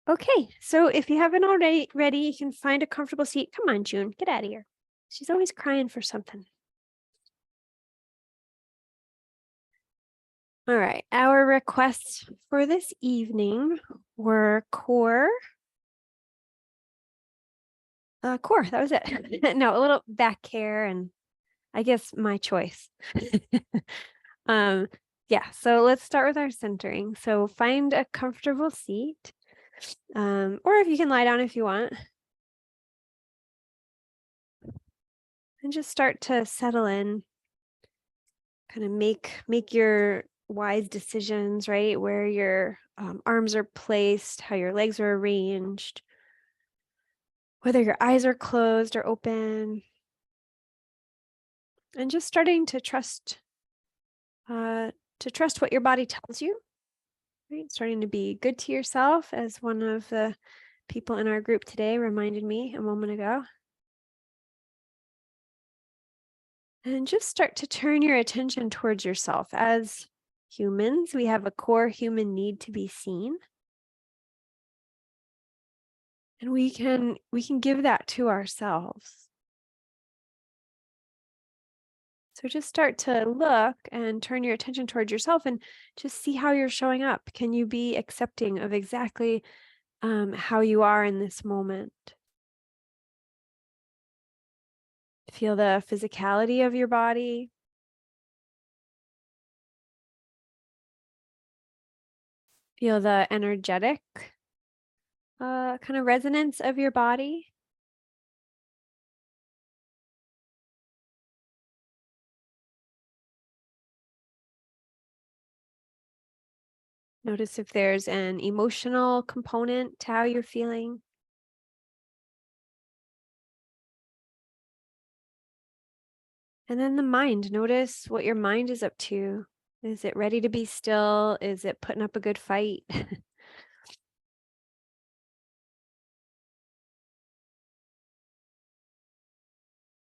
Okay, so if you haven't already, you can find a comfortable seat. Come on, June, get out of here. She's always crying for something. All right, our requests for this evening were core. Core, that was it. No, a little back care and I guess my choice. um, yeah, so let's start with our centering. So find a comfortable seat. Or if you can lie down if you want. And just start to settle in. Kind of make your wise decisions, right? Where your arms are placed, how your legs are arranged, whether your eyes are closed or open. And just starting to trust what your body tells you, right? Starting to be good to yourself, as one of the people in our group today reminded me a moment ago. And just start to turn your attention towards yourself. As humans, we have a core human need to be seen. And we can give that to ourselves. So just start to look and turn your attention towards yourself and just see how you're showing up. Can you be accepting of exactly how you are in this moment? Feel the physicality of your body. Feel the energetic kind of resonance of your body. Notice if there's an emotional component to how you're feeling. And then the mind, notice what your mind is up to. Is it ready to be still? Is it putting up a good fight?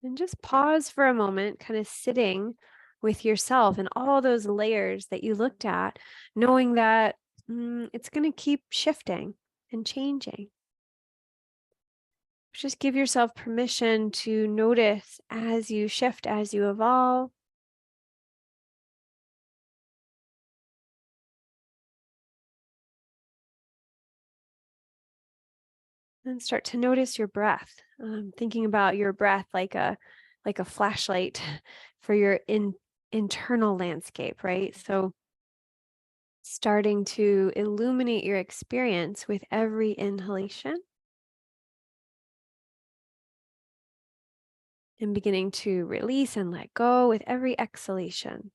And just pause for a moment, kind of sitting with yourself and all those layers that you looked at, knowing that it's going to keep shifting and changing. Just give yourself permission to notice as you shift, as you evolve. And start to notice your breath. Thinking about your breath like a flashlight for your internal landscape, right? So starting to illuminate your experience with every inhalation and beginning to release and let go with every exhalation.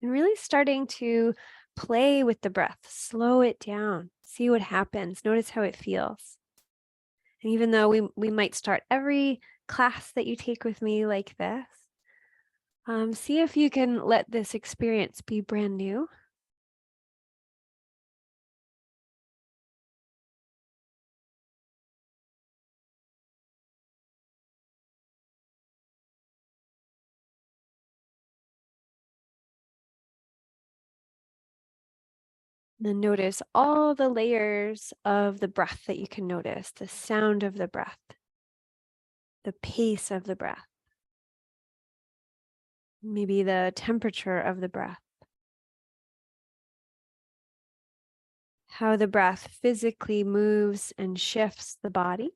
And really starting to play with the breath, slow it down, see what happens, notice how it feels. And even though we might start every class that you take with me like this, see if you can let this experience be brand new. And then notice all the layers of the breath that you can notice, the sound of the breath, the pace of the breath, maybe the temperature of the breath, how the breath physically moves and shifts the body.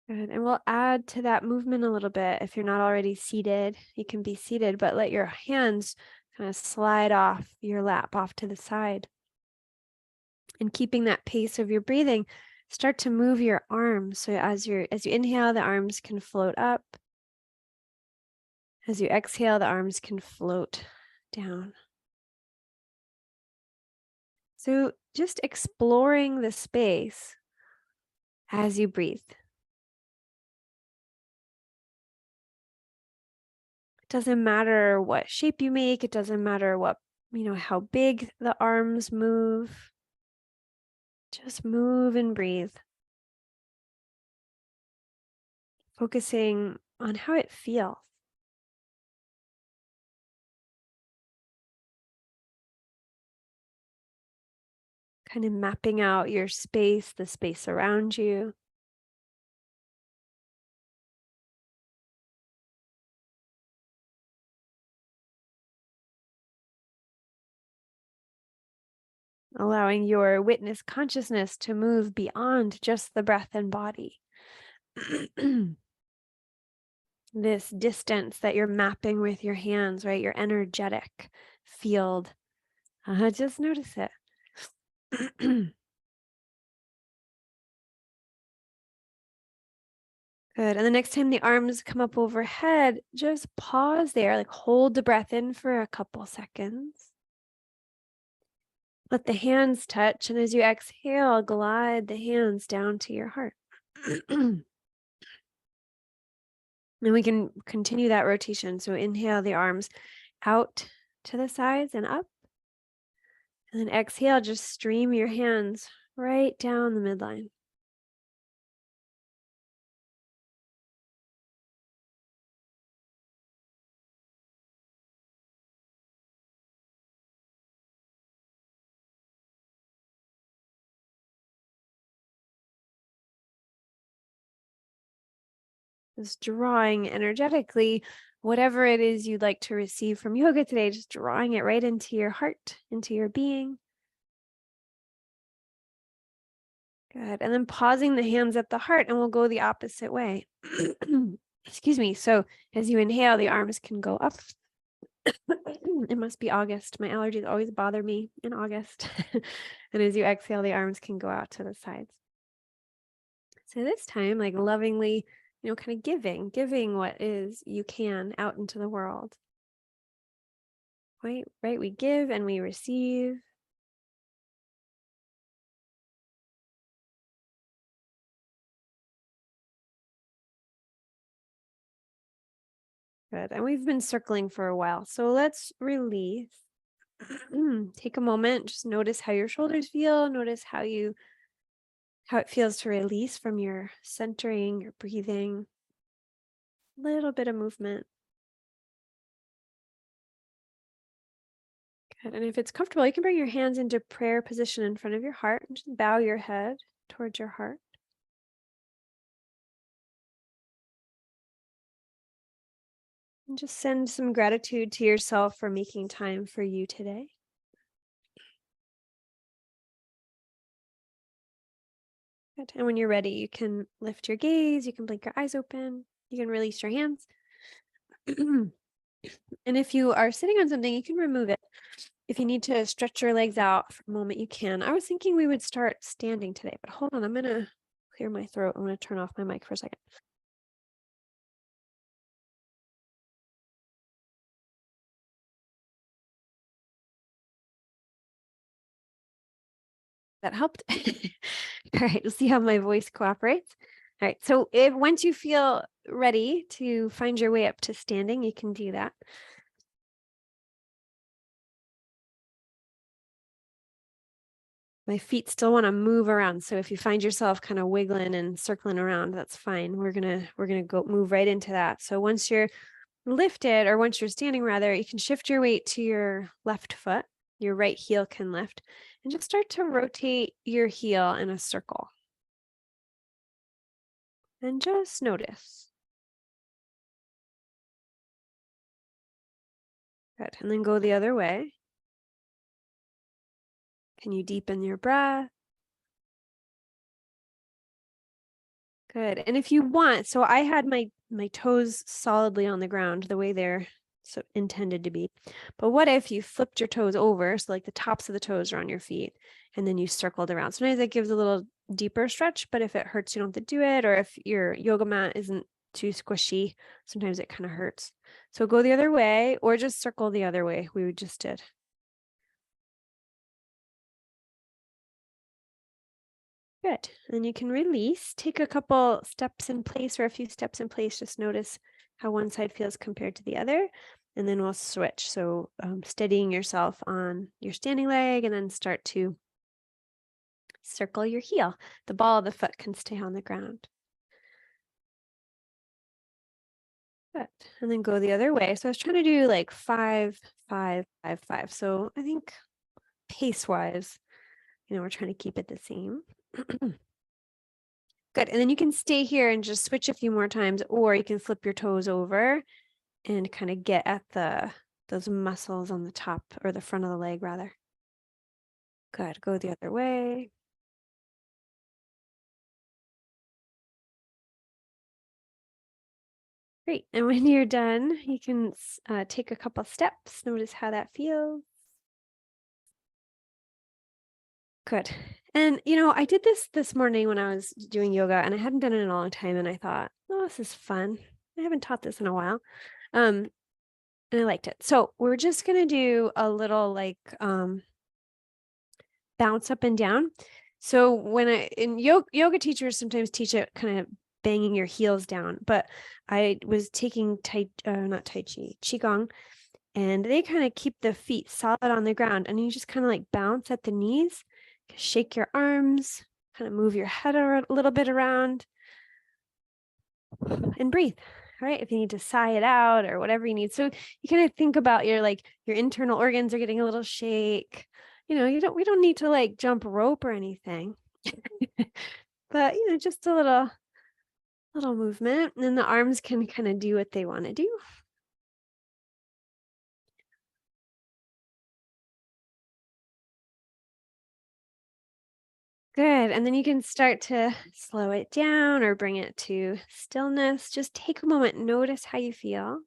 Good. And we'll add to that movement a little bit. If you're not already seated, you can be seated, but let your hands kind of slide off your lap off to the side. And keeping that pace of your breathing, start to move your arms. So as you inhale, the arms can float up. As you exhale, the arms can float down. So just exploring the space as you breathe. Doesn't matter what shape you make. It doesn't matter what, how big the arms move. Just move and breathe. Focusing on how it feels. Kind of mapping out your space, the space around you. Allowing your witness consciousness to move beyond just the breath and body. This distance that you're mapping with your hands, right? Your energetic field. Just notice it. Good. And the next time the arms come up overhead, just pause there, like hold the breath in for a couple seconds. Let the hands touch. And as you exhale, glide the hands down to your heart. And we can continue that rotation. So inhale the arms out to the sides and up. And then exhale, just stream your hands right down the midline. Just drawing energetically whatever it is you'd like to receive from yoga today, just drawing it right into your heart, into your being. Good. And then pausing the hands at the heart, and we'll go the opposite way. Excuse me. So as you inhale, the arms can go up. It must be August. My allergies always bother me in August. And as you exhale, the arms can go out to the sides. So this time, like lovingly, kind of giving what is you can out into the world. Right? We give and we receive. Good. And we've been circling for a while. So let's release. Take a moment, just notice how your shoulders feel. Notice how it feels to release from your centering, your breathing. A little bit of movement. Good. And if it's comfortable, you can bring your hands into prayer position in front of your heart and just bow your head towards your heart. And just send some gratitude to yourself for making time for you today. Good. And when you're ready, you can lift your gaze, you can blink your eyes open, you can release your hands. And if you are sitting on something, you can remove it. If you need to stretch your legs out for a moment, you can. I was thinking we would start standing today, but hold on, I'm going to clear my throat. I'm going to turn off my mic for a second. That helped. All right, we'll see how my voice cooperates. All right, so once you feel ready to find your way up to standing, you can do that. My feet still want to move around, so if you find yourself kind of wiggling and circling around, that's fine. We're gonna go move right into that. So once you're lifted, or once you're standing rather, you can shift your weight to your left foot. Your right heel can lift, and just start to rotate your heel in a circle. And just notice. Good. And then go the other way. Can you deepen your breath? Good. And if you want, so I had my toes solidly on the ground the way they're intended to be. But what if you flipped your toes over, so like the tops of the toes are on your feet, and then you circled around? Sometimes that gives a little deeper stretch, but if it hurts, you don't have to do it. Or if your yoga mat isn't too squishy, sometimes it kind of hurts. So go the other way, or just circle the other way we just did. Good. And you can release, take a couple steps in place, or a few steps in place. Just notice how one side feels compared to the other. And then we'll switch. So steadying yourself on your standing leg and then start to circle your heel. The ball of the foot can stay on the ground. Good. And then go the other way. So I was trying to do like 5, 5, 5, 5. So I think pace-wise, we're trying to keep it the same. Good. And then you can stay here and just switch a few more times, or you can flip your toes over and kind of get at those muscles on the top or the front of the leg rather. Good. Go the other way. Great. And when you're done, you can take a couple steps. Notice how that feels. Good. And, I did this morning when I was doing yoga, and I hadn't done it in a long time. And I thought, oh, this is fun. I haven't taught this in a while. And I liked it. So we're just going to do a little like bounce up and down. So when in yoga teachers sometimes teach it kind of banging your heels down, but I was taking not Tai Chi, Qigong, and they kind of keep the feet solid on the ground, and you just kind of like bounce at the knees, shake your arms, kind of move your head a little bit around, and breathe. All right, if you need to sigh it out or whatever you need. So you kind of think about your internal organs are getting a little shake. We don't need to like jump rope or anything. But just a little movement, and then the arms can kind of do what they want to do. Good. And then you can start to slow it down or bring it to stillness. Just take a moment, notice how you feel.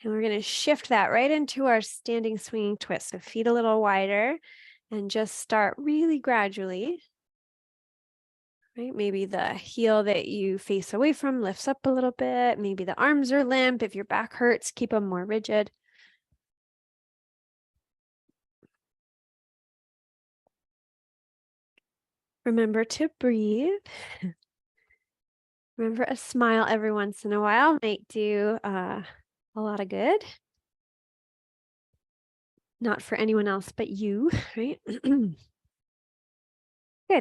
And we're going to shift that right into our standing swinging twist. So feet a little wider and just start really gradually. Right? Maybe the heel that you face away from lifts up a little bit. Maybe the arms are limp. If your back hurts, keep them more rigid. Remember to breathe. Remember, a smile every once in a while might do a lot of good. Not for anyone else but you, right? Good.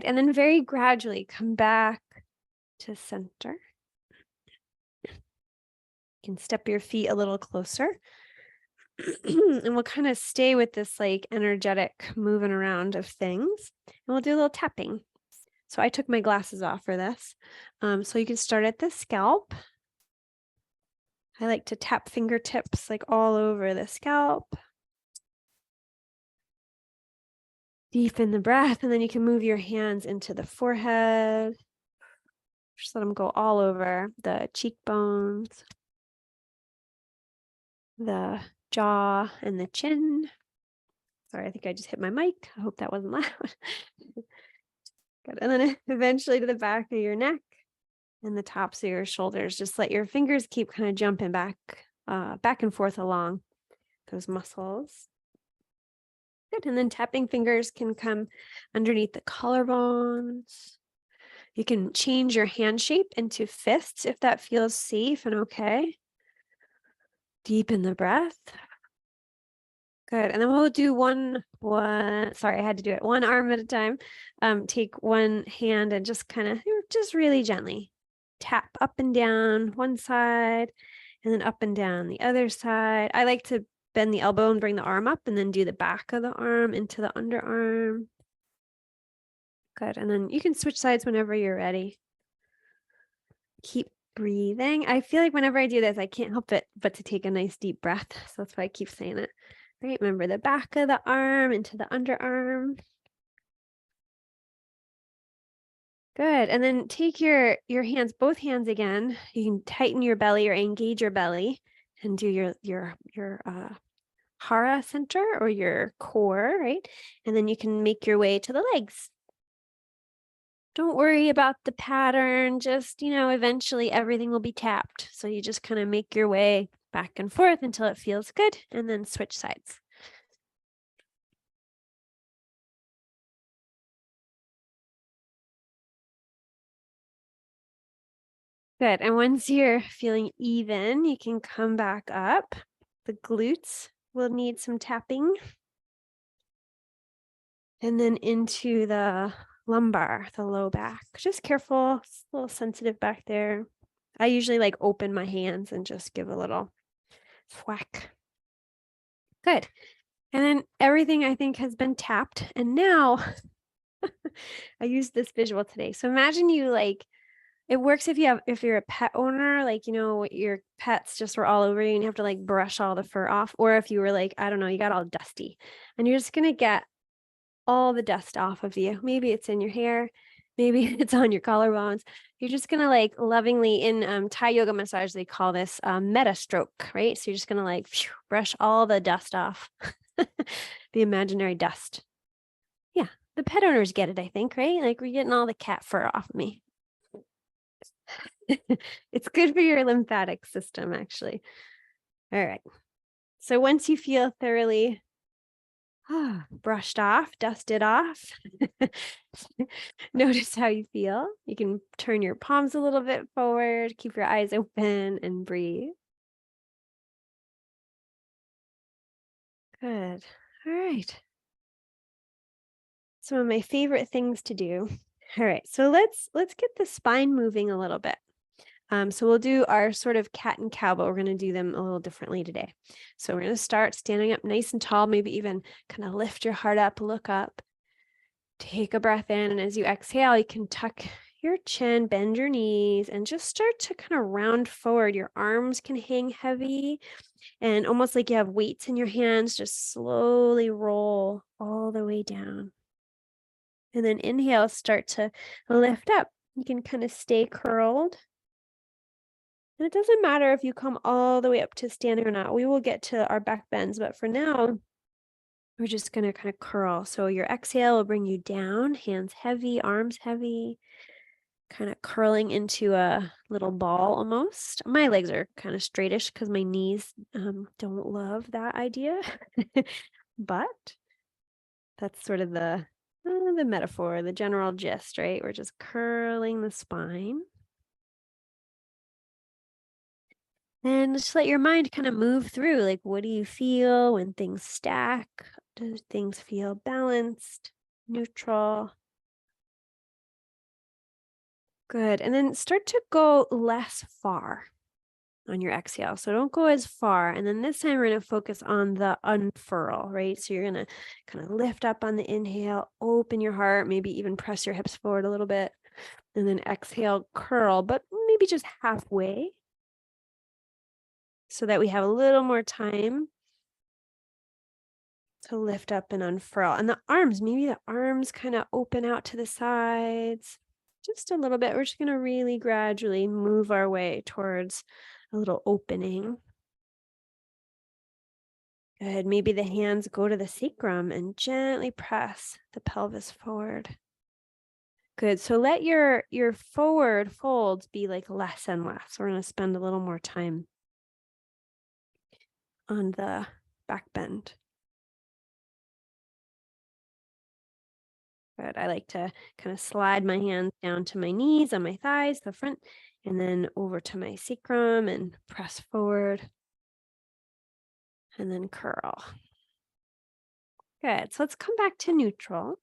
And then very gradually come back to center. You can step your feet a little closer. And we'll kind of stay with this like energetic moving around of things. And we'll do a little tapping. So I took my glasses off for this. So you can start at the scalp. I like to tap fingertips like all over the scalp. Deepen the breath, and then you can move your hands into the forehead. Just let them go all over the cheekbones, the jaw, and the chin. Sorry, I think I just hit my mic. I hope that wasn't loud. Good. And then eventually to the back of your neck and the tops of your shoulders. Just let your fingers keep kind of jumping back and forth along those muscles. Good. And then tapping fingers can come underneath the collarbones. You can change your hand shape into fists if that feels safe and okay. Deepen the breath. Good. And then we'll do one, sorry, I had to do it one arm at a time. Take one hand and just kind of, just really gently tap up and down one side and then up and down the other side. I like to bend the elbow and bring the arm up and then do the back of the arm into the underarm. Good. And then you can switch sides whenever you're ready. Keep breathing. I feel like whenever I do this, I can't help it but to take a nice deep breath. So that's why I keep saying it. Right. Remember the back of the arm into the underarm. Good. And then take your hands, both hands again. You can tighten your belly or engage your belly and do your hara center or your core, right? And then you can make your way to the legs. Don't worry about the pattern. Just, eventually everything will be tapped. So you just kind of make your way back and forth until it feels good and then switch sides. Good. And once you're feeling even, you can come back up. The glutes will need some tapping. And then into the lumbar, the low back. Just careful, it's a little sensitive back there. I usually like open my hands and just give a little whack. Good. And then everything I think has been tapped. And now I used this visual today. So imagine you like, it works if you're a pet owner, like, your pets just were all over you and you have to like brush all the fur off. Or if you were like, I don't know, you got all dusty and you're just going to get all the dust off of you. Maybe it's in your hair. Maybe it's on your collarbones. You're just going to like lovingly in Thai yoga massage, they call this meta stroke, right? So you're just going to like brush all the dust off, the imaginary dust. Yeah. The pet owners get it, I think, right? Like we're getting all the cat fur off of me. It's good for your lymphatic system, actually. All right. So once you feel thoroughly brushed off, dusted off, notice how you feel. You can turn your palms a little bit forward, keep your eyes open and breathe. Good. All right. Some of my favorite things to do. All right. So let's get the spine moving a little bit. So we'll do our sort of cat and cow, but we're going to do them a little differently today. So we're going to start standing up nice and tall, maybe even kind of lift your heart up, look up, take a breath in. And as you exhale, you can tuck your chin, bend your knees, and just start to kind of round forward. Your arms can hang heavy and almost like you have weights in your hands, just slowly roll all the way down. And then inhale, start to lift up. You can kind of stay curled. And it doesn't matter if you come all the way up to standing or not. We will get to our back bends, but for now, we're just going to kind of curl. So your exhale will bring you down, hands heavy, arms heavy, kind of curling into a little ball almost. My legs are kind of straightish because my knees don't love that idea. But that's sort of the metaphor, the general gist, right? We're just curling the spine. And just let your mind kind of move through. Like, what do you feel when things stack? Do things feel balanced, neutral? Good. And then start to go less far on your exhale. So don't go as far. And then this time we're going to focus on the unfurl, right? So you're going to kind of lift up on the inhale, open your heart, maybe even press your hips forward a little bit. And then exhale, curl, but maybe just halfway, so that we have a little more time to lift up and unfurl. And the arms, maybe the arms kind of open out to the sides just a little bit. We're just going to really gradually move our way towards a little opening. Good. Maybe the hands go to the sacrum and gently press the pelvis forward. Good. So let your forward folds be like less and less. We're going to spend a little more time on the back bend. Good. I like to kind of slide my hands down to my knees on my thighs, the front, and then over to my sacrum and press forward and then curl. Good. So let's come back to neutral.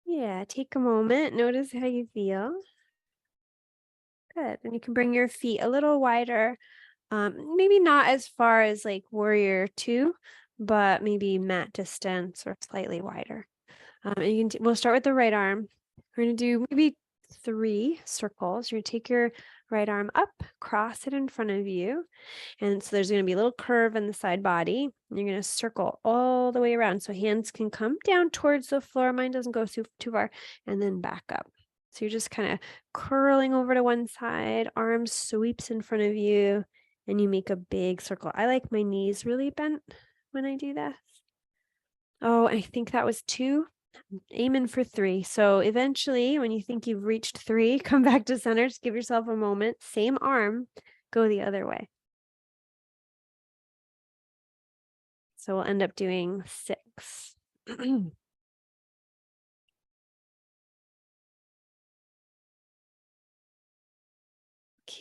Yeah, take a moment. Notice how you feel. Good. And you can bring your feet a little wider. Maybe not as far as like warrior two, but maybe mat distance or slightly wider. And you can we'll start with the right arm. We're going to do maybe 3 circles. You're going to take your right arm up, cross it in front of you. And so there's going to be a little curve in the side body. And you're going to circle all the way around. So hands can come down towards the floor. Mine doesn't go too far. And then back up. So you're just kind of curling over to one side, arms sweeps in front of you, and you make a big circle. I like my knees really bent when I do this. Oh, I think that was 2. Aiming for 3. So eventually, when you think you've reached 3, come back to center. Just give yourself a moment. Same arm, go the other way. So we'll end up doing 6.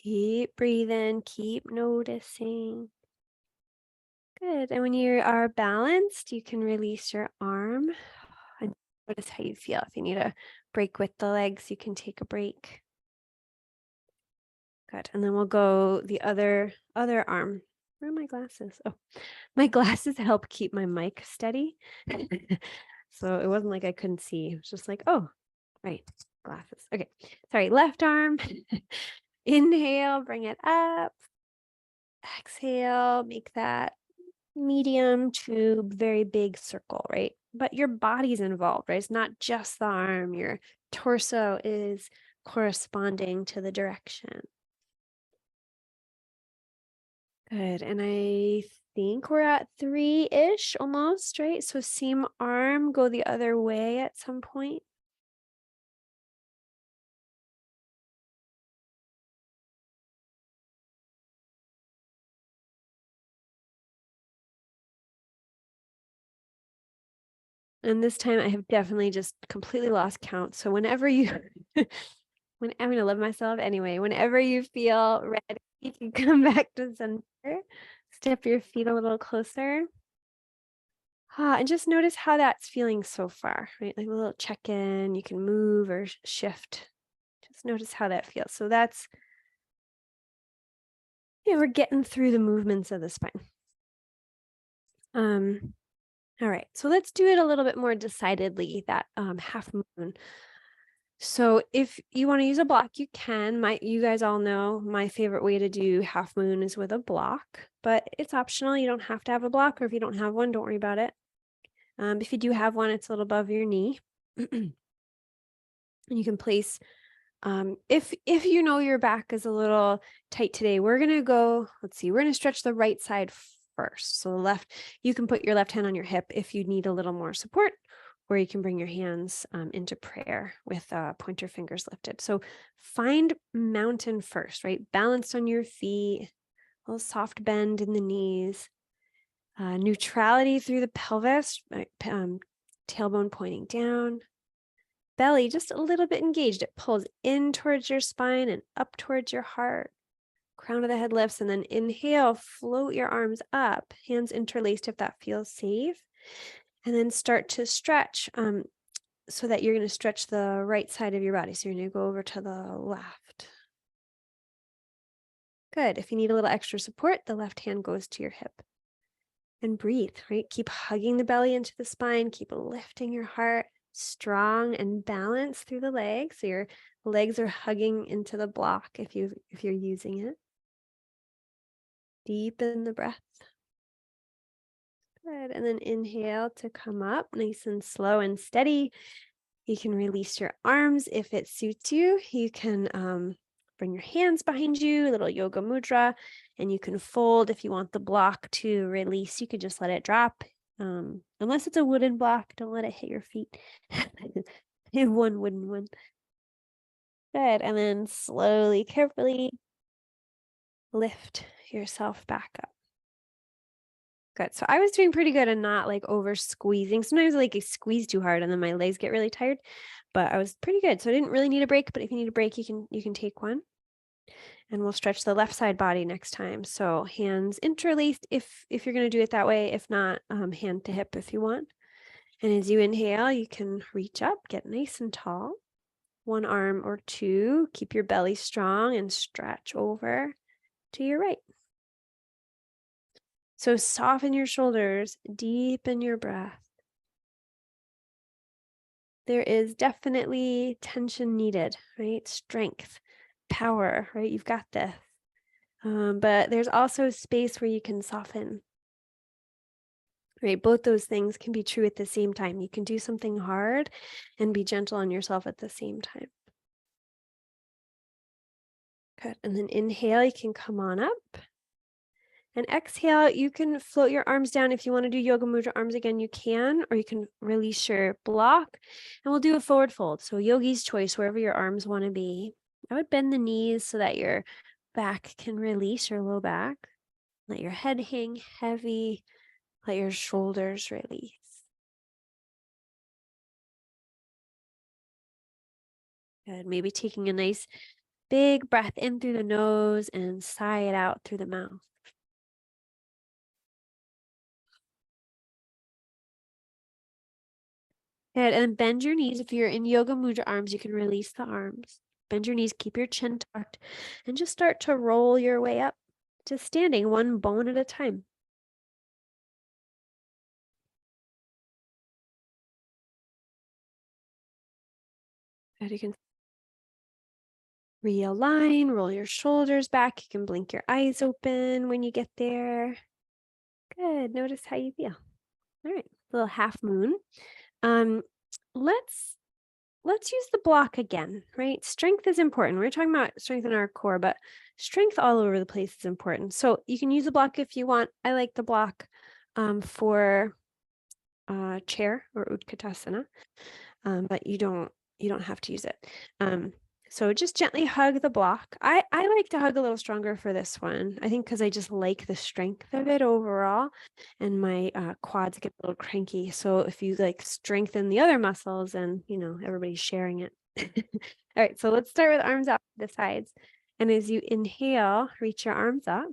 Keep breathing, keep noticing. Good. And when you are balanced, you can release your arm and notice how you feel. If you need a break with the legs, you can take a break. Good. And then we'll go the other arm. Where are my glasses? Oh, my glasses help keep my mic steady. So it wasn't like I couldn't see. It was just like, oh, right, glasses. Okay. Sorry, left arm. Inhale, bring it up. Exhale, make that medium to very big circle, right? But your body's involved, right? It's not just the arm. Your torso is corresponding to the direction. Good. And I think we're at 3-ish almost, right? So same arm, go the other way at some point. And this time I have definitely just completely lost count. So whenever you, I'm going to love myself anyway, whenever you feel ready, you can come back to center, step your feet a little closer. And just notice how that's feeling so far, right? Like a little check-in, you can move or shift. Just notice how that feels. So that's, we're getting through the movements of the spine. All right, so let's do it a little bit more decidedly, that half moon. So if you want to use a block, you can. You guys all know my favorite way to do half moon is with a block, but it's optional. You don't have to have a block, or if you don't have one, don't worry about it. If you do have one, it's a little above your knee. And you can place, if you know your back is a little tight today, we're going to go, let's see, we're going to stretch the right side first. So the left, you can put your left hand on your hip if you need a little more support, or you can bring your hands into prayer with pointer fingers lifted. So find mountain first, right? Balanced on your feet, a little soft bend in the knees, neutrality through the pelvis, right? Tailbone pointing down, belly just a little bit engaged. It pulls in towards your spine and up towards your heart. Crown of the head lifts, and then inhale, float your arms up, hands interlaced if that feels safe. And then start to stretch so that you're going to stretch the right side of your body. So you're going to go over to the left. Good. If you need a little extra support, the left hand goes to your hip. And breathe, right? Keep hugging the belly into the spine. Keep lifting your heart, strong and balanced through the legs. So your legs are hugging into the block if you're using it. Deepen the breath. Good. And then inhale to come up nice and slow and steady. You can release your arms if it suits you. You can bring your hands behind you, a little yoga mudra, and you can fold if you want the block to release. You could just let it drop. Unless it's a wooden block, don't let it hit your feet. One wooden one. Good. And then slowly, carefully lift yourself back up. Good. So I was doing pretty good and not like over squeezing. Sometimes like I squeeze too hard and then my legs get really tired, but I was pretty good. So I didn't really need a break, but if you need a break, you can take one. And we'll stretch the left side body next time. So hands interlaced if you're going to do it that way. If not, hand to hip if you want. And as you inhale, you can reach up, get nice and tall. One arm or two. Keep your belly strong and stretch over to your right. So soften your shoulders, deepen your breath. There is definitely tension needed, right? Strength, power, right? You've got this. But there's also space where you can soften, right? Both those things can be true at the same time. You can do something hard and be gentle on yourself at the same time. Good. And then inhale, you can come on up. And exhale, you can float your arms down. If you want to do yoga mudra arms again, you can, or you can release your block. And we'll do a forward fold. So yogi's choice, wherever your arms want to be. I would bend the knees so that your back can release, your low back. Let your head hang heavy. Let your shoulders release. Good. Maybe taking a nice Big breath in through the nose and sigh it out through the mouth. Good, and bend your knees. If you're in yoga mudra arms, you can release the arms. Bend your knees, keep your chin tucked, and just start to roll your way up to standing, one bone at a time. Good, you can realign, roll your shoulders back. You can blink your eyes open when you get there. Good, notice how you feel. All right, little half moon. Let's use the block again, right? Strength is important. We're talking about strength in our core, but strength all over the place is important. So you can use the block if you want. I like the block for chair or Utkatasana, but you don't have to use it. So just gently hug the block. I like to hug a little stronger for this one. I think because I just like the strength of it overall, and my quads get a little cranky. So if you like strengthen the other muscles, and everybody's sharing it. All right, so let's start with arms out to the sides. And as you inhale, reach your arms up.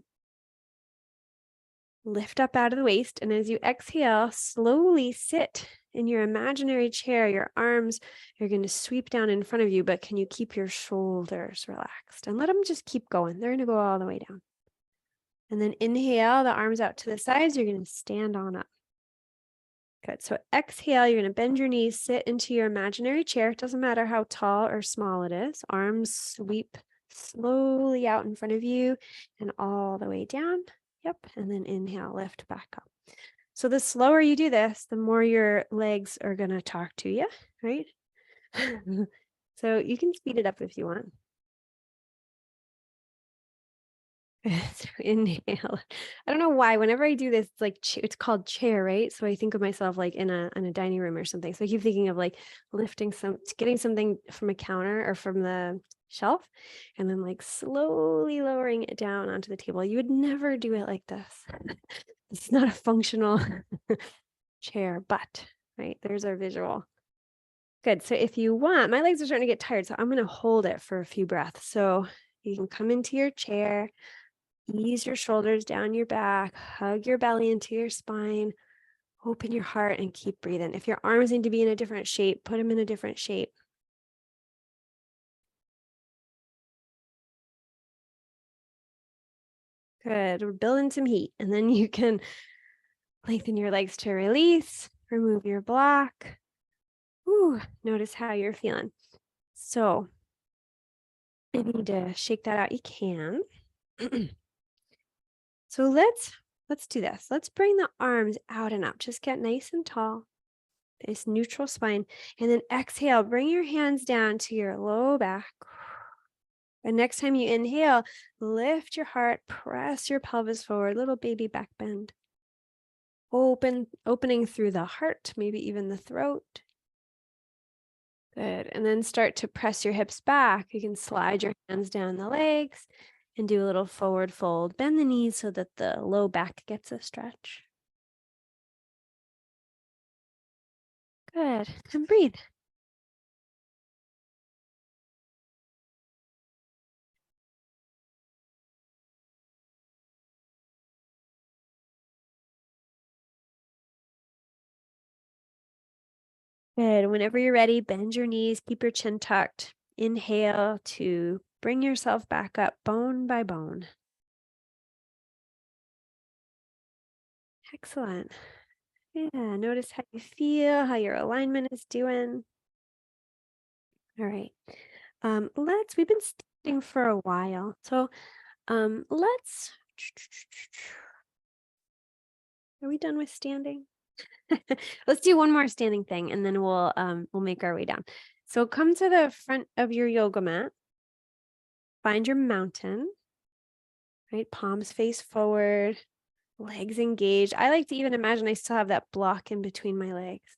Lift up out of the waist, and as you exhale, slowly sit in your imaginary chair. Your arms are going to sweep down in front of you, but can you keep your shoulders relaxed and let them just keep going? They're going to go all the way down. And then inhale, the arms out to the sides. You're going to stand on up. Good. So exhale, you're going to bend your knees, sit into your imaginary chair. It doesn't matter how tall or small it is. Arms sweep slowly out in front of you and all the way down. Yep. And then inhale, lift back up. So the slower you do this, the more your legs are going to talk to you, right? So you can speed it up if you want. So inhale. I don't know why, whenever I do this, it's like it's called chair, right? So I think of myself like in a dining room or something. So I keep thinking of like getting something from a counter or from the shelf, and then like slowly lowering it down onto the table. You would never do it like this. It's not a functional chair, but right, there's our visual. Good. So if you want, my legs are starting to get tired, so I'm going to hold it for a few breaths. So you can come into your chair. Ease your shoulders down your back, hug your belly into your spine, open your heart, and keep breathing. If your arms need to be in a different shape, put them in a different shape. Good. We're building some heat. And then you can lengthen your legs to release, remove your block. Ooh, notice how you're feeling. So if you need to shake that out, you can. So let's do this. Let's bring the arms out and up. Just get nice and tall. This neutral spine. And then exhale, bring your hands down to your low back. And next time you inhale, lift your heart, press your pelvis forward, little baby back bend. Opening through the heart, maybe even the throat. Good. And then start to press your hips back. You can slide your hands down the legs and do a little forward fold. Bend the knees so that the low back gets a stretch. Good. And breathe. Good. Whenever you're ready, bend your knees, keep your chin tucked. Inhale to bring yourself back up bone by bone. Excellent. Yeah, notice how you feel, how your alignment is doing. All right. We've been standing for a while. So are we done with standing? Let's do one more standing thing and then we'll make our way down. So come to the front of your yoga mat. Find your mountain, right? Palms face forward, legs engaged. I like to even imagine I still have that block in between my legs.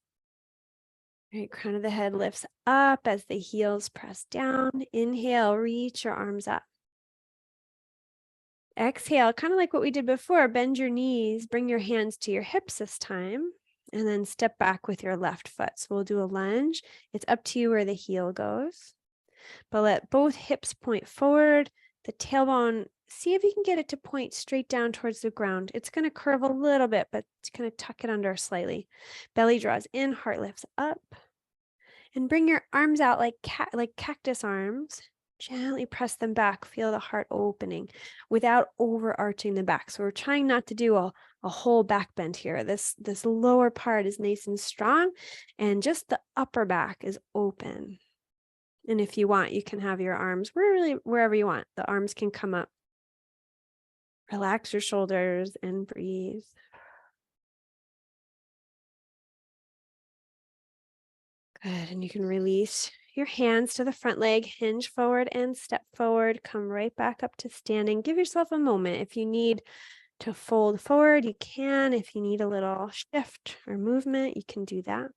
Right, crown of the head lifts up as the heels press down. Inhale, reach your arms up. Exhale, kind of like what we did before, bend your knees, bring your hands to your hips this time, and then step back with your left foot. So we'll do a lunge. It's up to you where the heel goes. But let both hips point forward. The tailbone, see if you can get it to point straight down towards the ground. It's going to curve a little bit, but kind of tuck it under slightly. Belly draws in, heart lifts up. And bring your arms out like cactus arms. Gently press them back. Feel the heart opening without overarching the back. So we're trying not to do a whole back bend here. This lower part is nice and strong, and just the upper back is open. And if you want, you can have your arms wherever you want. The arms can come up. Relax your shoulders and breathe. Good, and you can release your hands to the front leg, hinge forward and step forward. Come right back up to standing. Give yourself a moment. If you need to fold forward, you can. If you need a little shift or movement, you can do that.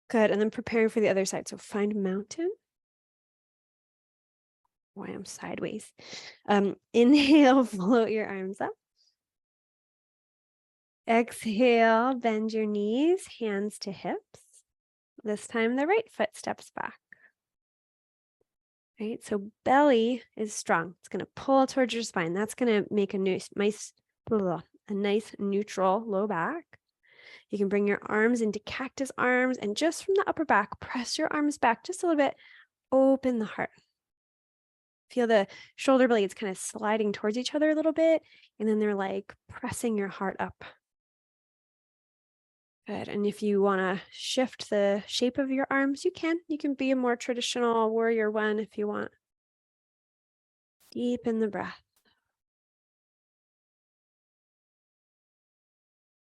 Good, and then preparing for the other side. So find mountain. Why I'm sideways. Inhale, float your arms up. Exhale, bend your knees, hands to hips. This time the right foot steps back. Right, so belly is strong. It's going to pull towards your spine. That's going to make a nice neutral low back. You can bring your arms into cactus arms, and just from the upper back, press your arms back just a little bit. Open the heart. Feel the shoulder blades kind of sliding towards each other a little bit, and then they're like pressing your heart up. Good. And if you want to shift the shape of your arms, you can. You can be a more traditional warrior one if you want. Deepen the breath.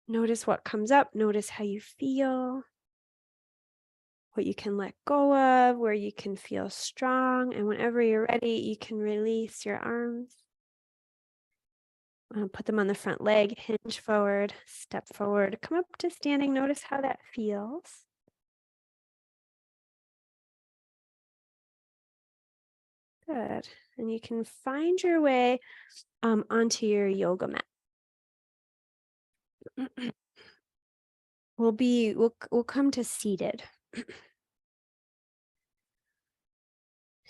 Notice what comes up. Notice how you feel. What you can let go of, where you can feel strong. And whenever you're ready, you can release your arms. Put them on the front leg, hinge forward, step forward, come up to standing. Notice how that feels. Good. And you can find your way onto your yoga mat. We'll come to seated.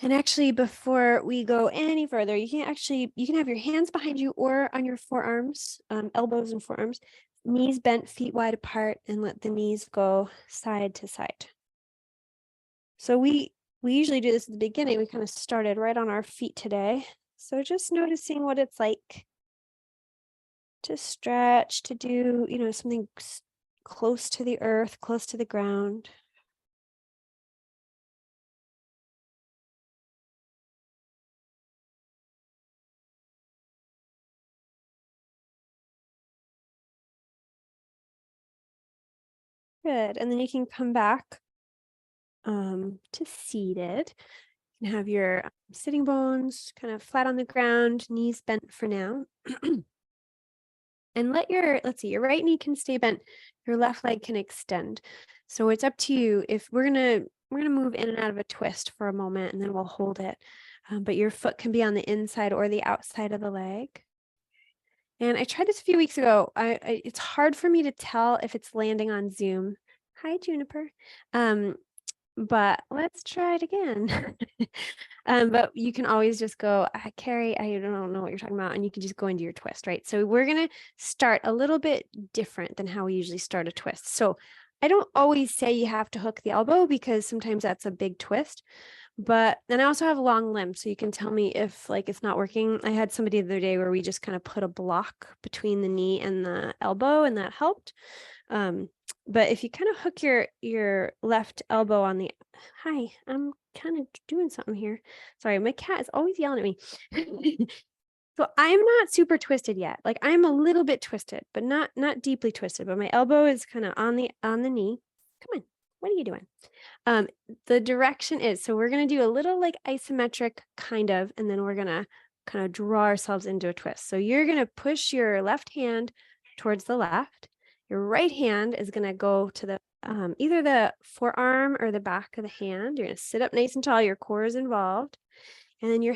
And actually, before we go any further, you can have your hands behind you or on your forearms, elbows and forearms, knees bent, feet wide apart, and let the knees go side to side. So we usually do this at the beginning. We kind of started right on our feet today. So just noticing what it's like to stretch, to do, something close to the earth, close to the ground. Good. And then you can come back to seated. You can have your sitting bones kind of flat on the ground, knees bent for now. And let's see, your right knee can stay bent, your left leg can extend. So it's up to you. If we're gonna move in and out of a twist for a moment, and then we'll hold it. But your foot can be on the inside or the outside of the leg. And I tried this a few weeks ago. It's hard for me to tell if it's landing on Zoom. Hi, Juniper. But let's try it again. But you can always just go, Carrie, I don't know what you're talking about. And you can just go into your twist, right? So we're going to start a little bit different than how we usually start a twist. So I don't always say you have to hook the elbow because sometimes that's a big twist. But then I also have long limbs, so you can tell me if it's not working. I had somebody the other day where we just kind of put a block between the knee and the elbow, and that helped. But if you kind of hook your left elbow on the, hi, I'm kind of doing something here. Sorry, my cat is always yelling at me. So I'm not super twisted yet. I'm a little bit twisted, but not deeply twisted. But my elbow is kind of on the knee. Come on, what are you doing? The direction is, so we're going to do a little isometric kind of, and then we're going to kind of draw ourselves into a twist. So you're going to push your left hand towards the left. Your right hand is going to go to the either the forearm or the back of the hand. You're going to sit up nice and tall. Your core is involved. And then your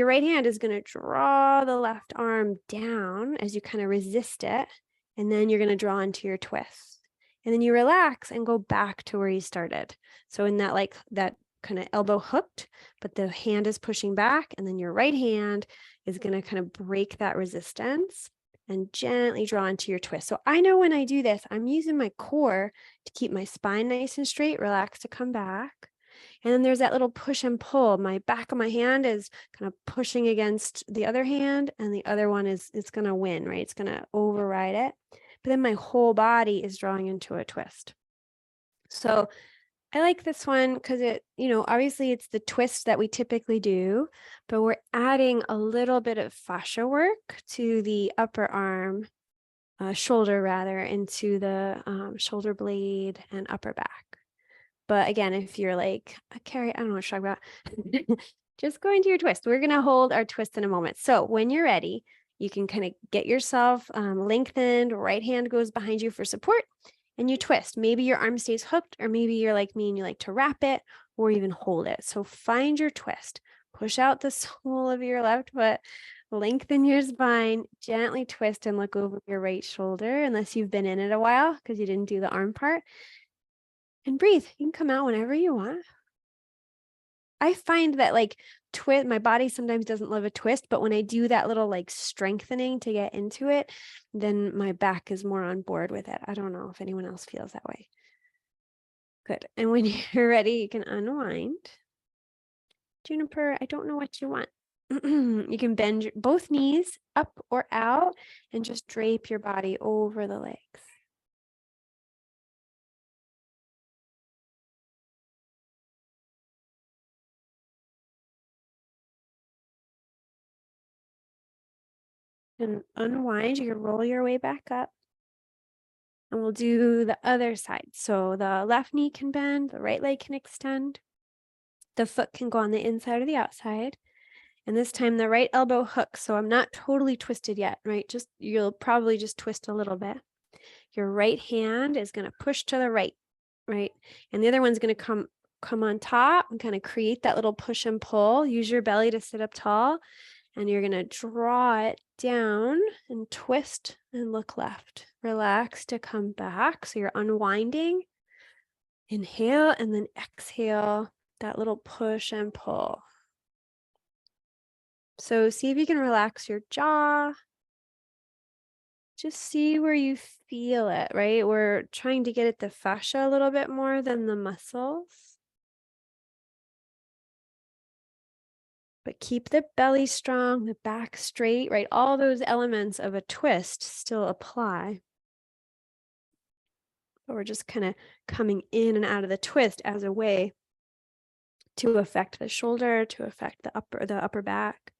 right hand is going to draw the left arm down as you kind of resist it. And then you're going to draw into your twist. And then you relax and go back to where you started. So in that, like that kind of elbow hooked, but the hand is pushing back, and then your right hand is going to kind of break that resistance and gently draw into your twist. So I know when I do this, I'm using my core to keep my spine nice and straight, relax to come back. And then there's that little push and pull. My back of my hand is kind of pushing against the other hand, and the other one is it's going to win, right? It's going to override it. But then my whole body is drawing into a twist. So I like this one because it, obviously it's the twist that we typically do, but we're adding a little bit of fascia work to the upper arm, shoulder rather, into the shoulder blade and upper back. But again, if you're like, Carrie, I don't know what you're talking about, just go into your twist. We're going to hold our twist in a moment. So when you're ready, you can kind of get yourself lengthened. Right hand goes behind you for support, and you twist. Maybe your arm stays hooked, or maybe you're like me and you like to wrap it or even hold it. So find your twist. Push out the sole of your left foot, lengthen your spine, gently twist and look over your right shoulder, unless you've been in it a while because you didn't do the arm part. And breathe. You can come out whenever you want. I find that like my body sometimes doesn't love a twist, but when I do that little like strengthening to get into it, then my back is more on board with it. I don't know if anyone else feels that way. Good. And when you're ready, you can unwind. Juniper, I don't know what you want. You can bend both knees up or out and just drape your body over the legs. And unwind, you can roll your way back up. And we'll do the other side. So the left knee can bend, the right leg can extend. The foot can go on the inside or the outside. And this time the right elbow hooks. So I'm not totally twisted yet, right? You'll probably just twist a little bit. Your right hand is going to push to the right, right? And the other one's going to come on top and kind of create that little push and pull. Use your belly to sit up tall. And you're going to draw it down and twist and look left. Relax to come back. So you're unwinding. Inhale and then exhale, that little push and pull. So see if you can relax your jaw. Just see where you feel it, right? We're trying to get at the fascia a little bit more than the muscles. But keep the belly strong, the back straight, right? All those elements of a twist still apply. But we're just kind of coming in and out of the twist as a way to affect the shoulder, to affect the upper back.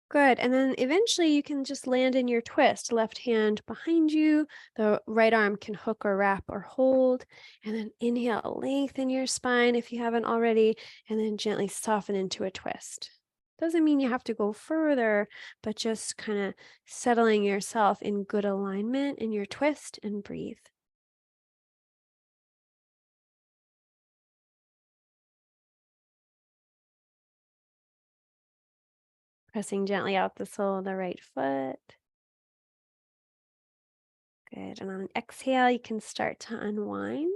Good. And then eventually you can just land in your twist. Left hand behind you. The right arm can hook or wrap or hold. And then inhale, lengthen your spine if you haven't already, and then gently soften into a twist. Doesn't mean you have to go further, but just kind of settling yourself in good alignment in your twist, and breathe. Pressing gently out the sole of the right foot. Good. And on an exhale, you can start to unwind.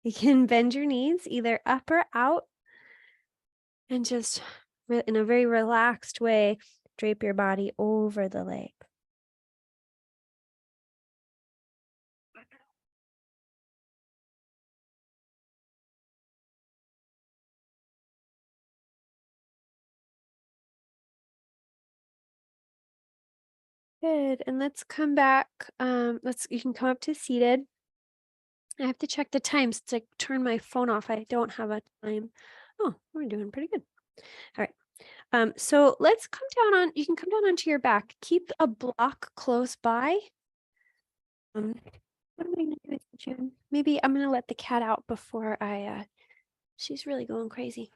You can bend your knees either up or out, and just in a very relaxed way, drape your body over the leg. Good. And let's come back. You can come up to seated. I have to check the time since I turned my phone off. I don't have a time. Oh, we're doing pretty good. All right. So let's come down you can come down onto your back. Keep a block close by. What am I going to do with June? Maybe I'm going to let the cat out before she's really going crazy.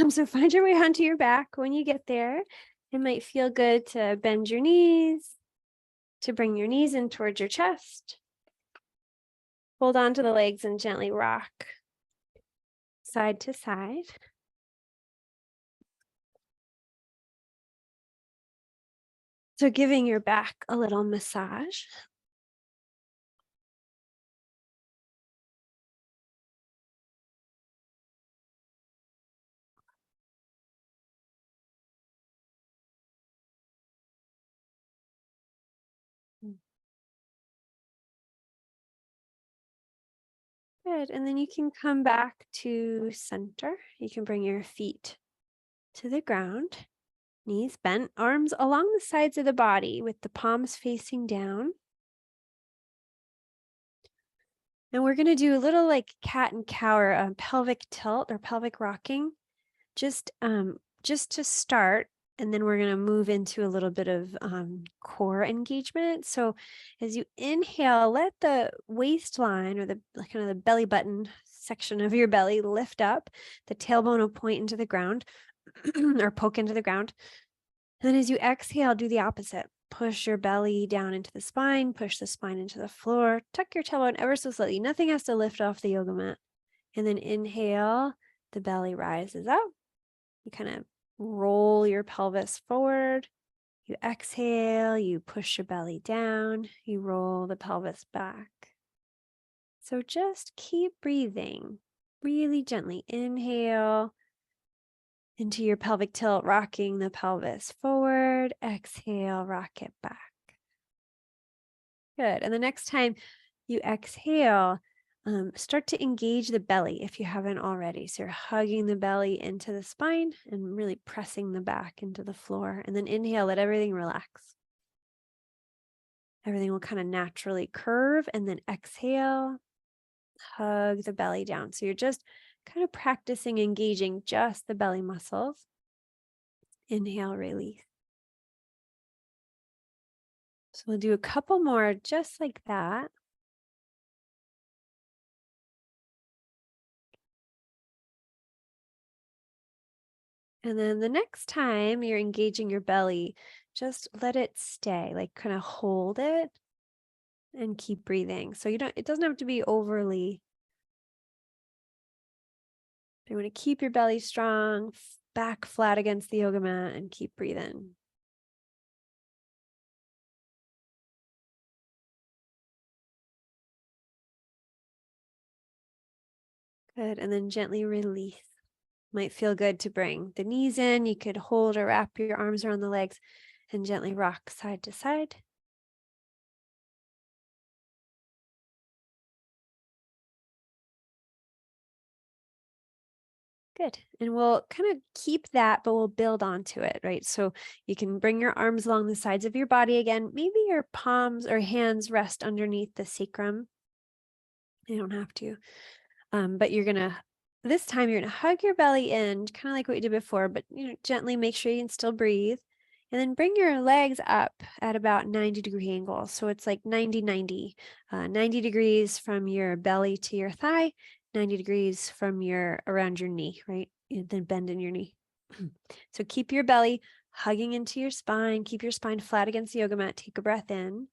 So find your way onto your back. When you get there, it might feel good to bend your knees, to bring your knees in towards your chest. Hold on to the legs and gently rock side to side. So giving your back a little massage. Mm. Good. And then you can come back to center. You can bring your feet to the ground, knees bent, arms along the sides of the body with the palms facing down. And we're going to do a little like cat and cow or pelvic tilt or pelvic rocking, just to start. And then we're going to move into a little bit of core engagement. So as you inhale, let the waistline or the kind of the belly button section of your belly lift up. The tailbone will point into the ground or poke into the ground. And then as you exhale, do the opposite. Push your belly down into the spine, push the spine into the floor, tuck your tailbone ever so slightly. Nothing has to lift off the yoga mat. And then inhale, the belly rises up. You kind of roll your pelvis forward. You exhale, you push your belly down, you roll the pelvis back. So just keep breathing really gently. Inhale into your pelvic tilt, rocking the pelvis forward. Exhale, rock it back. Good. And the next time you exhale, start to engage the belly if you haven't already. So you're hugging the belly into the spine and really pressing the back into the floor. And then inhale, let everything relax. Everything will kind of naturally curve, and then exhale, hug the belly down. So you're just kind of practicing engaging just the belly muscles. Inhale, release. So we'll do a couple more just like that. And then the next time you're engaging your belly, just let it stay, like kind of hold it and keep breathing. So it doesn't have to be overly. You want to keep your belly strong, back flat against the yoga mat, and keep breathing. Good. And then gently release. Might feel good to bring the knees in. You could hold or wrap your arms around the legs and gently rock side to side. Good. And we'll kind of keep that, but we'll build onto it, right? So you can bring your arms along the sides of your body again. Maybe your palms or hands rest underneath the sacrum. You don't have to. But this time you're gonna hug your belly in, kind of like what you did before, but gently make sure you can still breathe. And then bring your legs up at about 90-degree angles. So it's like 90-90, 90 degrees from your belly to your thigh, 90 degrees from around your knee, right? And then bend in your knee. So keep your belly hugging into your spine, keep your spine flat against the yoga mat, take a breath in.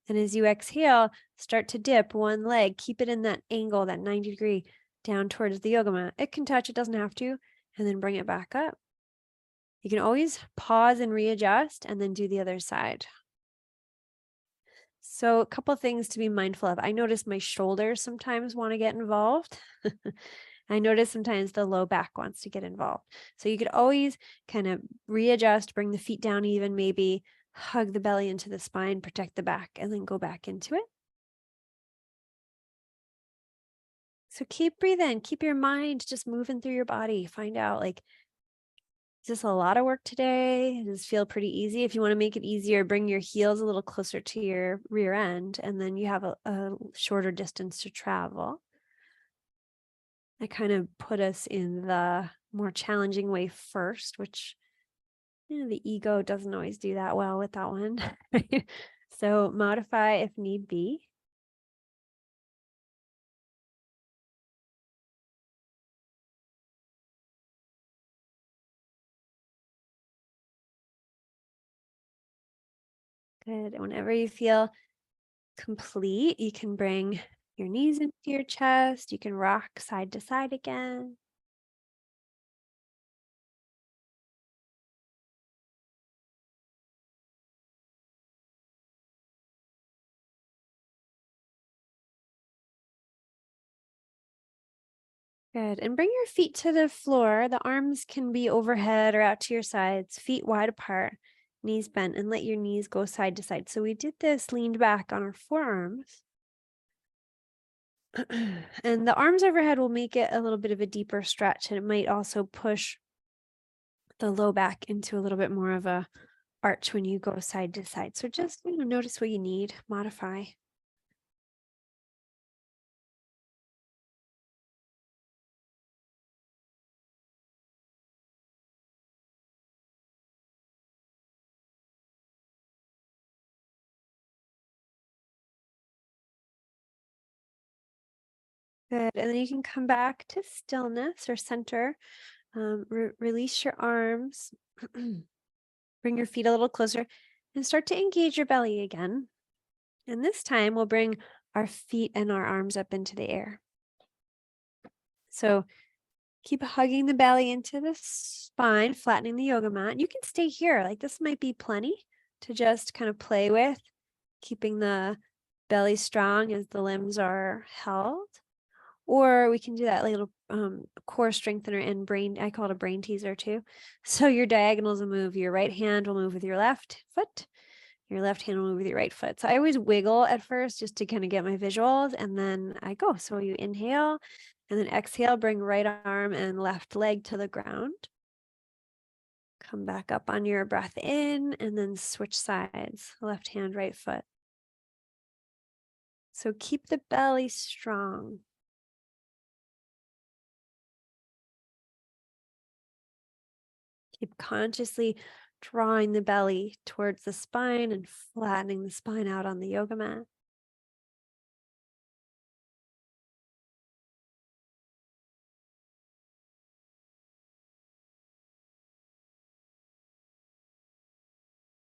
And as you exhale, start to dip one leg, keep it in that angle, that 90-degree down towards the yoga mat. It can touch, it doesn't have to, and then bring it back up. You can always pause and readjust and then do the other side. So a couple of things to be mindful of. I notice my shoulders sometimes want to get involved. I notice sometimes the low back wants to get involved. So you could always kind of readjust, bring the feet down even, maybe hug the belly into the spine, protect the back, and then go back into it. So keep breathing, keep your mind just moving through your body. Find out, like, is this a lot of work today? Does this feel pretty easy? If you want to make it easier, bring your heels a little closer to your rear end, and then you have a shorter distance to travel. I kind of put us in the more challenging way first, which the ego doesn't always do that well with that one. So modify if need be. Good. And whenever you feel complete, you can bring your knees into your chest. You can rock side to side again. Good. And bring your feet to the floor. The arms can be overhead or out to your sides, feet wide apart, knees bent, and let your knees go side to side. So we did this leaned back on our forearms. And the arms overhead will make it a little bit of a deeper stretch, and it might also push the low back into a little bit more of a arch when you go side to side. So just, notice what you need, modify. Good. And then you can come back to stillness or center. Release your arms. Bring your feet a little closer and start to engage your belly again. And this time we'll bring our feet and our arms up into the air. So keep hugging the belly into the spine, flattening the yoga mat. You can stay here. Like this might be plenty to just kind of play with, keeping the belly strong as the limbs are held. Or we can do that little core strengthener and brain, I call it a brain teaser too. So your diagonals will move. Your right hand will move with your left foot. Your left hand will move with your right foot. So I always wiggle at first just to kind of get my visuals, and then I go. So you inhale and then exhale, bring right arm and left leg to the ground. Come back up on your breath in and then switch sides, left hand, right foot. So keep the belly strong. Keep consciously drawing the belly towards the spine and flattening the spine out on the yoga mat.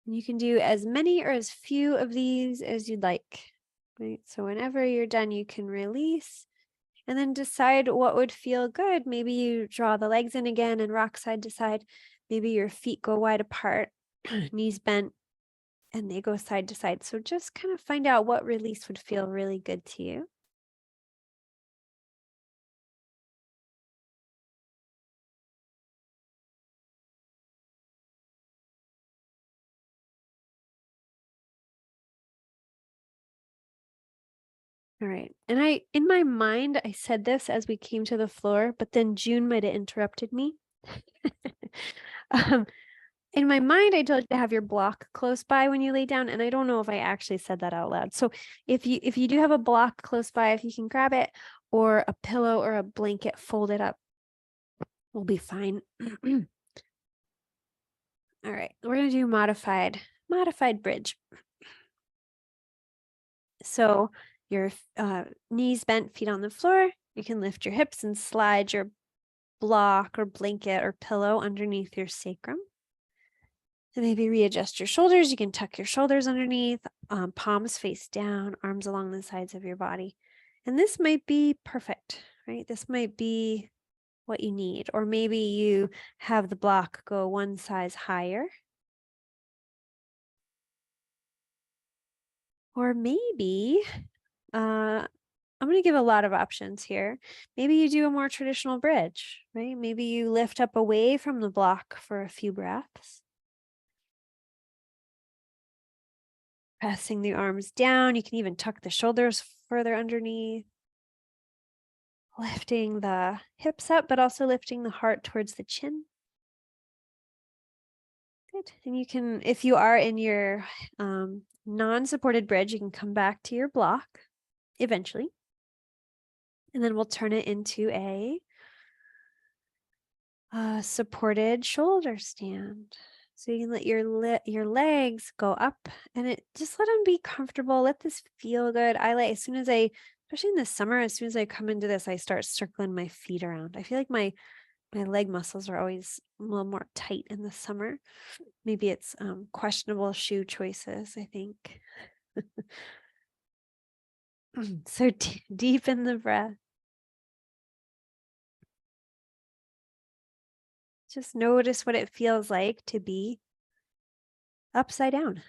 And you can do as many or as few of these as you'd like. Right? So whenever you're done, you can release and then decide what would feel good. Maybe you draw the legs in again and rock side to side. Maybe your feet go wide apart, knees bent, and they go side to side. So just kind of find out what release would feel really good to you. All right. And in my mind, I said this as we came to the floor, but then June might have interrupted me. um, in my mind, I told you to have your block close by when you lay down, and I don't know if I actually said that out loud. So if you do have a block close by, if you can grab it, or a pillow or a blanket, fold it up, we'll be fine. All right, we're gonna do modified bridge. So your knees bent, feet on the floor. You can lift your hips and slide your block or blanket or pillow underneath your sacrum. And maybe readjust your shoulders. You can tuck your shoulders underneath, palms face down, arms along the sides of your body. And this might be perfect, right? This might be what you need. Or maybe you have the block go one size higher. Or maybe, I'm going to give a lot of options here. Maybe you do a more traditional bridge, right? Maybe you lift up away from the block for a few breaths. Pressing the arms down. You can even tuck the shoulders further underneath. Lifting the hips up, but also lifting the heart towards the chin. Good. And you can, if you are in your non-supported bridge, you can come back to your block eventually. And then we'll turn it into a supported shoulder stand. So you can let your legs go up and just let them be comfortable. Let this feel good. Especially in the summer, as soon as I come into this, I start circling my feet around. I feel like my leg muscles are always a little more tight in the summer. Maybe it's questionable shoe choices, I think. So deepen the breath. Just notice what it feels like to be upside down.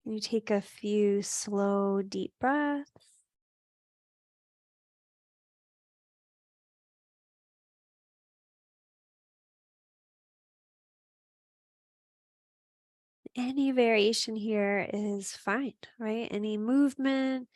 You take a few slow, deep breaths. Any variation here is fine, right? Any movement.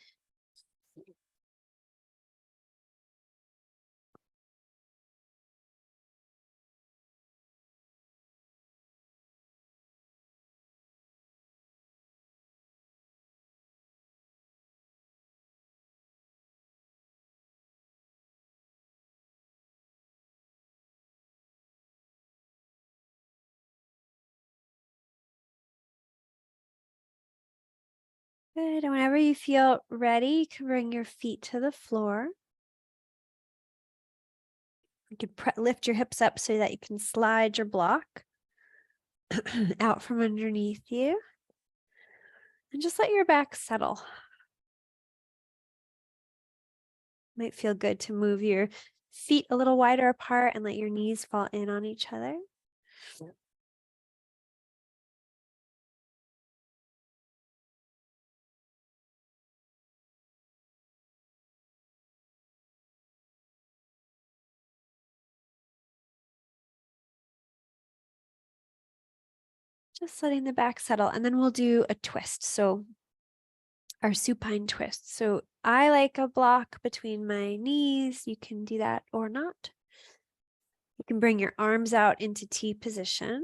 Good. And whenever you feel ready, you can bring your feet to the floor. You can lift your hips up so that you can slide your block out from underneath you. And just let your back settle. Might feel good to move your feet a little wider apart and let your knees fall in on each other. Just letting the back settle. And then we'll do a twist. So our supine twist. So I like a block between my knees. You can do that or not. You can bring your arms out into T position.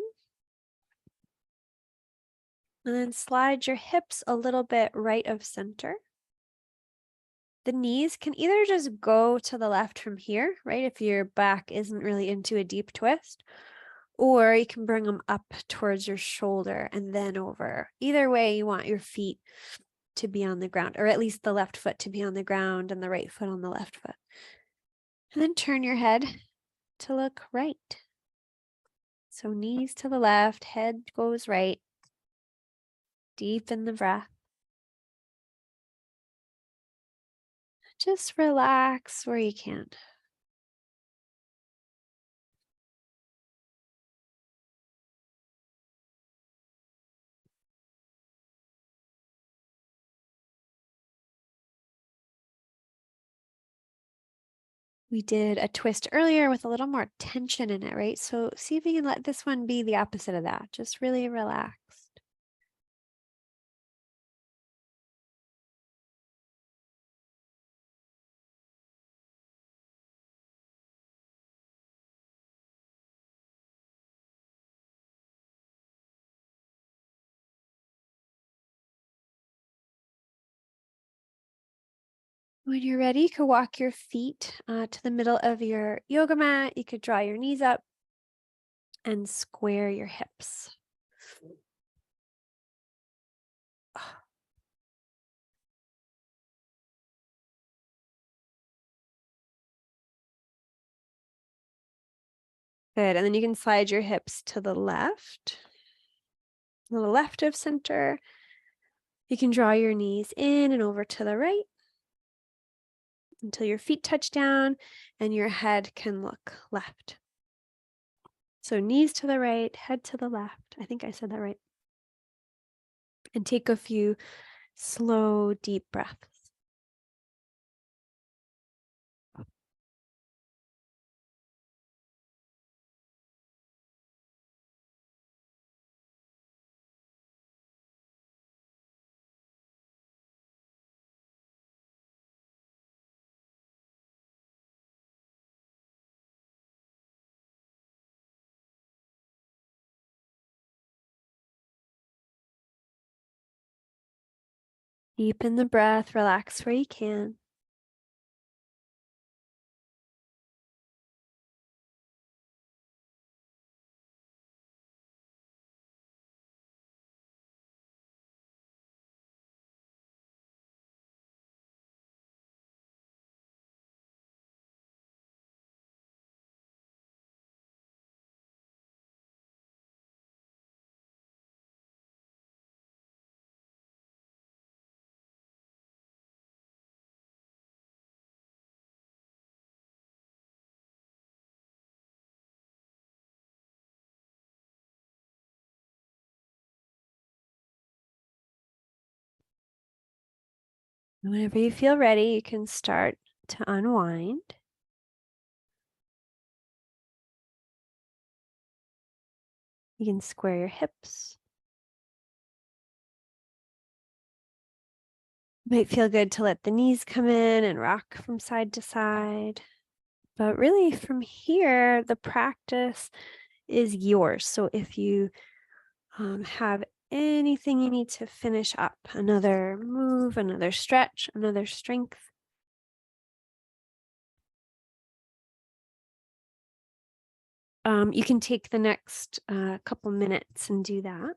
And then slide your hips a little bit right of center. The knees can either just go to the left from here, right? If your back isn't really into a deep twist, or you can bring them up towards your shoulder and then over. Either way, you want your feet to be on the ground, or at least the left foot to be on the ground and the right foot on the left foot. And then turn your head to look right. So knees to the left, head goes right. Deepen the breath. Just relax where you can. We did a twist earlier with a little more tension in it, right? So see if you can let this one be the opposite of that. Just really relaxed. When you're ready, you could walk your feet to the middle of your yoga mat. You could draw your knees up and square your hips. Good. And then you can slide your hips to the left of center. You can draw your knees in and over to the right until your feet touch down and your head can look left. So knees to the right, head to the left. I think I said that right. And take a few slow, deep breaths. Deepen the breath, relax where you can. Whenever you feel ready, you can start to unwind. You can square your hips. Might feel good to let the knees come in and rock from side to side. But really, from here, the practice is yours. So if you have anything you need to finish up, another move, another stretch, another strength, you can take the next couple minutes and do that.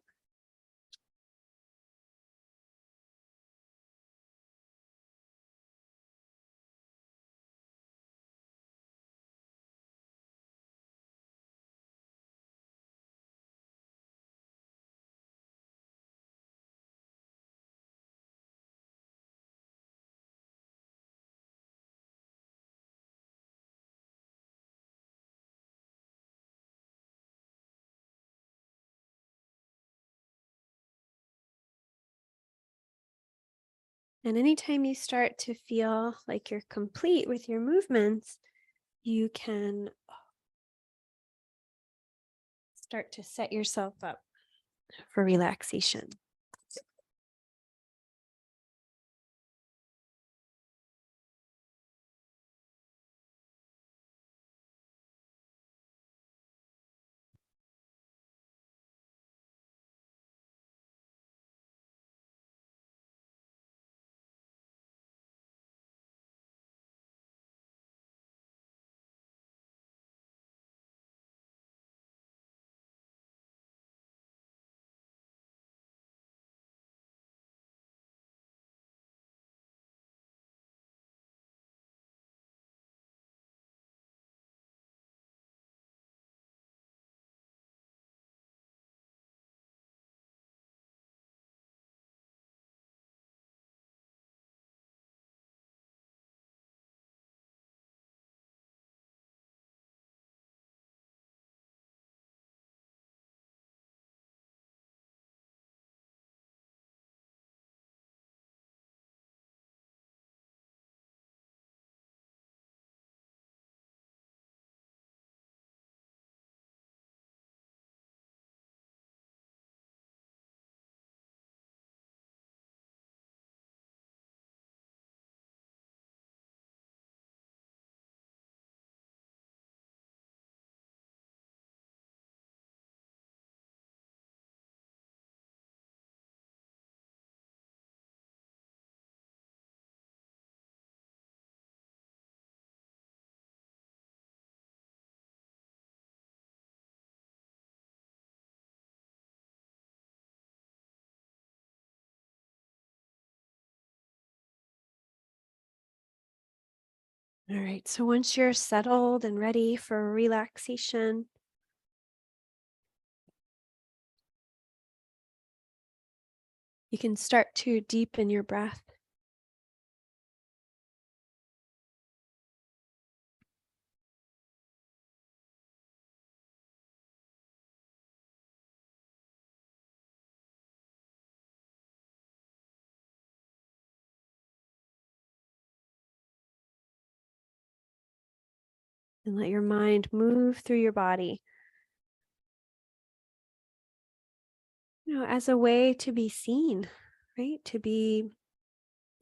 And anytime you start to feel like you're complete with your movements, you can start to set yourself up for relaxation. All right, so once you're settled and ready for relaxation, you can start to deepen your breath. And let your mind move through your body, as a way to be seen, right? To be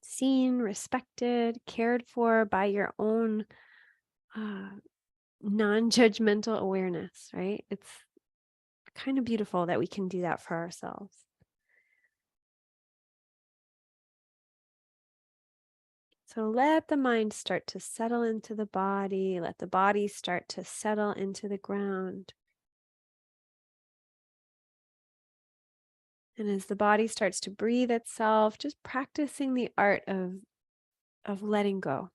seen, respected, cared for by your own non-judgmental awareness, right? It's kind of beautiful that we can do that for ourselves. So let the mind start to settle into the body. Let the body start to settle into the ground. And as the body starts to breathe itself, just practicing the art of letting go.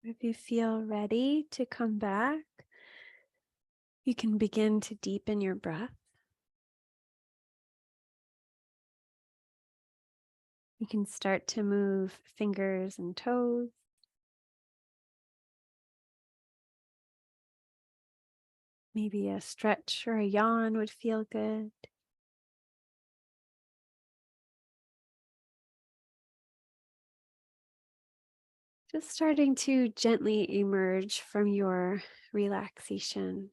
If you feel ready to come back, you can begin to deepen your breath. You can start to move fingers and toes. Maybe a stretch or a yawn would feel good. Just starting to gently emerge from your relaxation.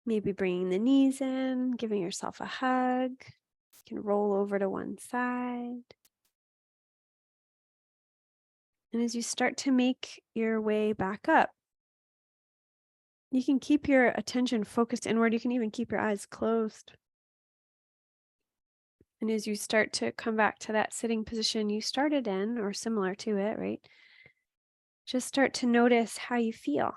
Maybe bringing the knees in, giving yourself a hug. You can roll over to one side. And as you start to make your way back up, you can keep your attention focused inward. You can even keep your eyes closed. And as you start to come back to that sitting position you started in, or similar to it, right? Just start to notice how you feel.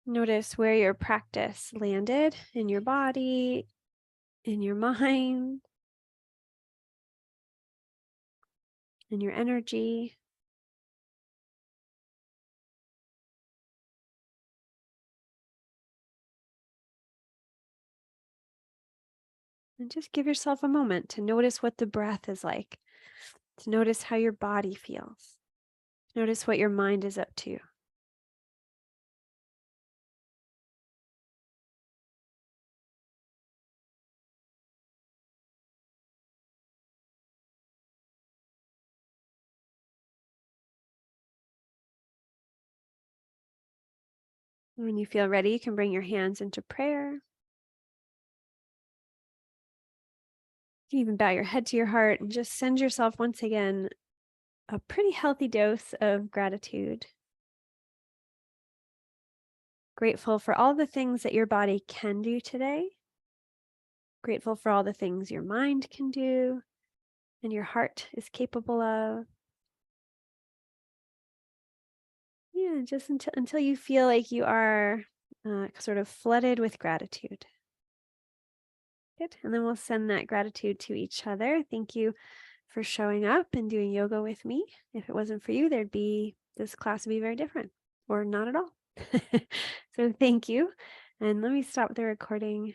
Notice where your practice landed in your body, in your mind, in your energy. And just give yourself a moment to notice what the breath is like, to notice how your body feels. Notice what your mind is up to. When you feel ready, you can bring your hands into prayer. You can even bow your head to your heart and just send yourself once again a pretty healthy dose of gratitude. Grateful for all the things that your body can do today. Grateful for all the things your mind can do and your heart is capable of. Yeah, just until you feel like you are sort of flooded with gratitude. Good. And then we'll send that gratitude to each other. Thank you for showing up and doing yoga with me. If it wasn't for you, this class would be very different or not at all. So thank you. And let me stop the recording.